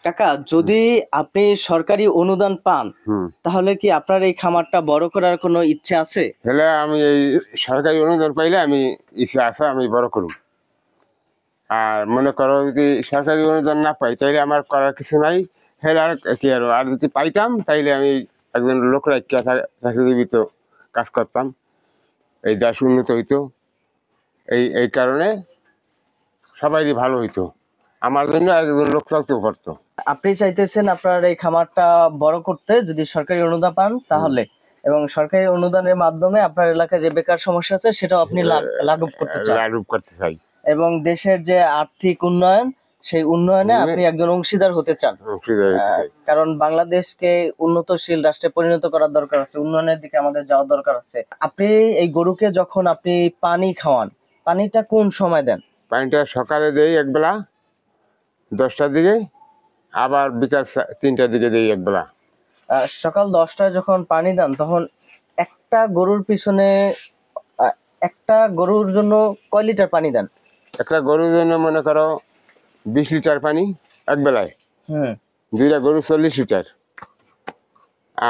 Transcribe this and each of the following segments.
কাকা, যদি আপনি সরকারি অনুদান পান তাহলে কি আপনার এই খামারটা বড় করার কোনো ইচ্ছে আছে? তাহলে আমি এই সরকারি অনুদান পাইলে আমি ইচ্ছা আছে আমি বড় করব। আর মনে করো যদি সরকারি অনুদান না পাই তাইলে আমার করার কিছু নাই। হ্যাঁ, আর কি আর যদি পাইতাম তাইলে আমি একজন লোক রাখিয়া চাকরিজীবিত কাজ করতাম, এই দেশ উন্নত হইতো। এই কারণে সবাইই ভালো হইতো, আমার জন্য একজন লোক চলতে পারতো। আপনি চাইতেছেন আপনার এই খামারটা বড় করতে, যদি সরকারি অনুদান পান তাহলে, এবং সরকারি অনুদানের মাধ্যমে আপনার এলাকায় যে বেকার সমস্যা আছে সেটাও আপনি লাঘব করতে চান। লাঘব করতে চাই। এবং দেশের যে আর্থিক উন্নয়ন, সেই উন্নয়নে আপনি একজন অংশীদার হতে চান। কারণ বাংলাদেশকে উন্নতশীল রাষ্ট্রে পরিণত করার দরকার আছে, উন্নয়নের দিকে আমাদের যাওয়ার দরকার আছে। আপনি এই গরুকে যখন আপনি পানি খাওয়ান, পানিটা কোন সময় দেন? পানিটা সকালে দেই একবেলা 10টার দিকে, আবার বিকাল 3টার দিকে দেই একবেলা। সকাল 10টায় যখন পানি দেন তখন একটা গরুর পিছনে একটা গরুর জন্য কয় লিটার পানি দেন? একটা গরুর জন্য মনে করো 20 লিটার পানি একবেলায়। দুইটা গরু 40 লিটার,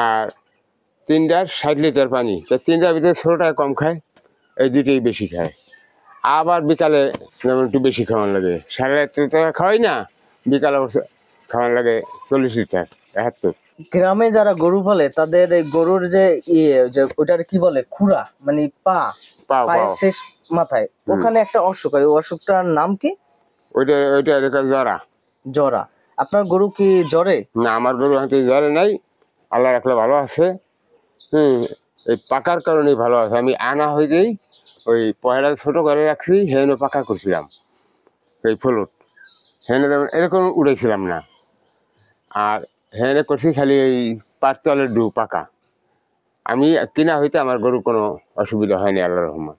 আর 3টার 60 লিটার পানি। 3টার ভিতরে ছোটটায় কম খায়, এই দুইটাই বেশি খায়। আবার বিকালে যেমন একটু বেশি খাওয়ান লাগে, 7.5 লিটার খাওয়াই না, বিকালে খাওয়ান লাগে 40 লিটার 71। গ্রামে যারা গরু পালে তাদের এই গরুর যে যে ওটার কি বলে, খুরা মানে পায়ের শেষ মাথায় ওখানে একটা অসুখ হয়, ওই অসুখটার নাম কি? ওইটা জরা। জরা। আপনার গরু কি জ্বরে? না, আমার গরু জ্বরে নাই, আল্লাহ রাখলে ভালো আছে। এই পাকার কারণেই ভালো আছে। আমি আনা হয়ে গেই ওই পয়লা ছোট করে রাখছি, হেনে পাকা করছিলাম এই ফলট, হেনে যেমন এরকম উড়েছিলাম না। আর হেনে করছি খালি এই 5 তলের ডু পাকা। আমি কিনা হইতে আমার গরু কোনো অসুবিধা হয়নি, আল্লাহর রহমত।